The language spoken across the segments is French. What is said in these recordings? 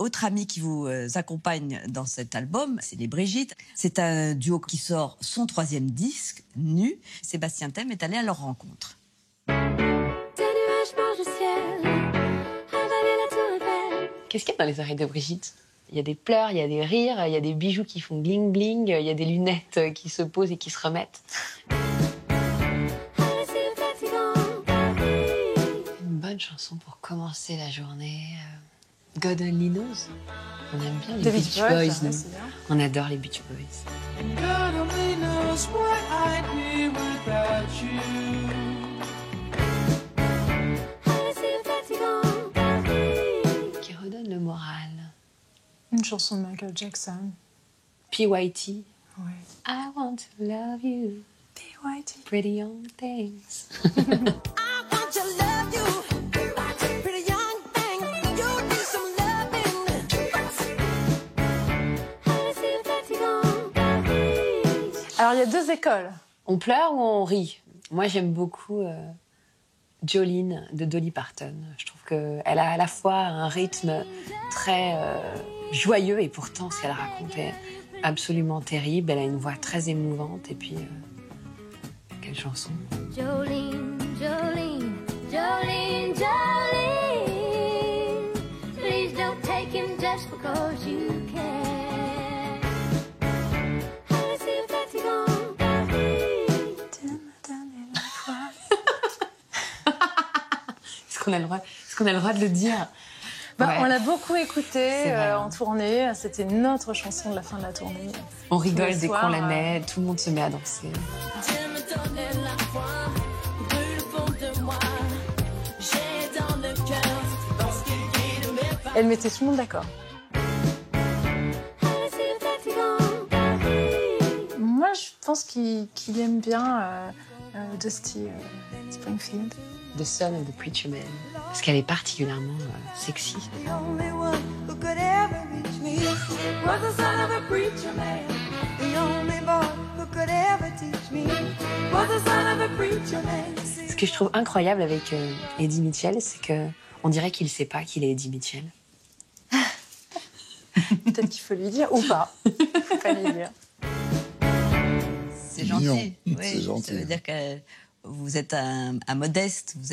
autre ami qui vous accompagne dans cet album, c'est les Brigitte. C'est un duo qui sort son 3e disque, Nu. Sébastien Thème est allé à leur rencontre. Qu'est-ce qu'il y a dans les oreilles de Brigitte? Il y a des pleurs, il y a des rires, il y a des bijoux qui font bling bling, il y a des lunettes qui se posent et qui se remettent. Une bonne chanson pour commencer la journée. God Only Knows. On aime bien les Beach Boys, nous. On adore les Beach Boys. God only knows what I'd be without you. Qui redonne le moral. Une chanson de Michael Jackson. PYT. Ouais. I want to love you. PYT. Pretty young things. Alors, il y a 2 écoles. On pleure ou on rit? Moi, j'aime beaucoup Jolene de Dolly Parton. Je trouve qu'elle a à la fois un rythme très joyeux et pourtant, ce qu'elle raconte est absolument terrible. Elle a une voix très émouvante et puis... quelle chanson. Jolene, Jolene, Jolene, Jolene. Please don't take him just because you can. Est-ce qu'on a le droit de le dire? Ouais. On l'a beaucoup écouté en tournée. C'était notre chanson de la fin de la tournée. On rigole dès qu'on la met, tout le monde se met à danser. Elle mettait tout le monde d'accord. Moi, je pense qu'il aime bien Dusty Springfield. The Son of the Preacher Man. Parce qu'elle est particulièrement sexy. Ce que je trouve incroyable avec Eddie Mitchell, c'est qu'on dirait qu'il ne sait pas qu'il est Eddie Mitchell. Peut-être qu'il faut lui dire, ou pas. Faut pas lui dire. C'est gentil. Oui, c'est gentil. Ça veut dire que vous êtes un modeste, vous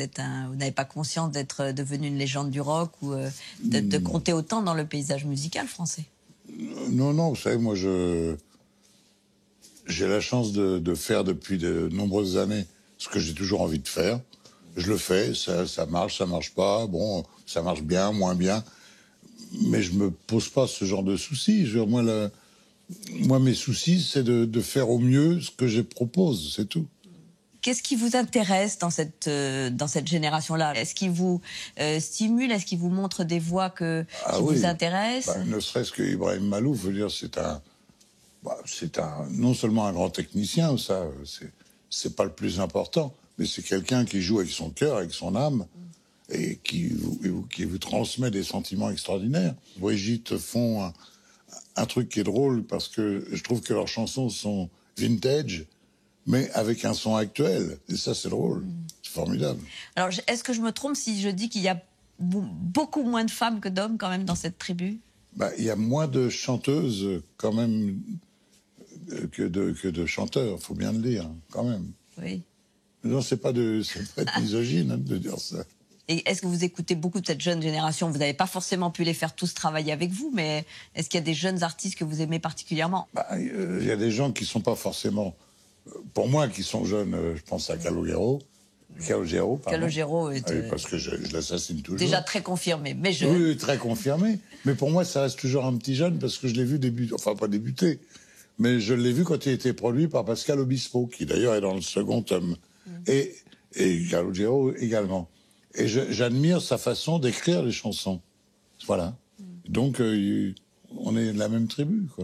n'avez pas conscience d'être devenu une légende du rock ou de compter autant dans le paysage musical français. Non, vous savez, moi, j'ai la chance de faire depuis de nombreuses années ce que j'ai toujours envie de faire. Je le fais, ça marche pas, bon, ça marche bien, moins bien. Mais je me pose pas ce genre de soucis. Moi, mes soucis, c'est de faire au mieux ce que je propose, c'est tout. Qu'est-ce qui vous intéresse dans cette génération-là? Est-ce qu'il vous stimule? Est-ce qu'il vous montre des voix qui vous intéressent? Ne serait-ce que Ibrahim Malouf, je veux dire, c'est non seulement un grand technicien, ça, c'est pas le plus important, mais c'est quelqu'un qui joue avec son cœur, avec son âme, et qui vous transmet des sentiments extraordinaires. Brigitte font un truc qui est drôle, parce que je trouve que leurs chansons sont vintage, mais avec un son actuel. Et ça, c'est drôle. C'est formidable. Alors, est-ce que je me trompe si je dis qu'il y a beaucoup moins de femmes que d'hommes, quand même, dans cette tribu? Il y a moins de chanteuses, quand même, que de chanteurs, faut bien le dire, quand même. Oui. Non, c'est pas être misogyne de dire ça. Et est-ce que vous écoutez beaucoup de cette jeune génération? Vous n'avez pas forcément pu les faire tous travailler avec vous, mais est-ce qu'il y a des jeunes artistes que vous aimez particulièrement? Il y a des gens qui sont pas forcément... Pour moi, qui sont jeunes, je pense à Calogero. Calogero est... Oui, parce que je l'assassine toujours. Déjà très confirmé, mais jeune. Oui, très confirmé. Mais pour moi, ça reste toujours un petit jeune, parce que je l'ai vu débuter... Enfin, pas débuter, mais je l'ai vu quand il était produit par Pascal Obispo, qui d'ailleurs est dans le second tome. Et Calogero également. Et j'admire sa façon d'écrire les chansons. Voilà. Donc, on est de la même tribu, quoi.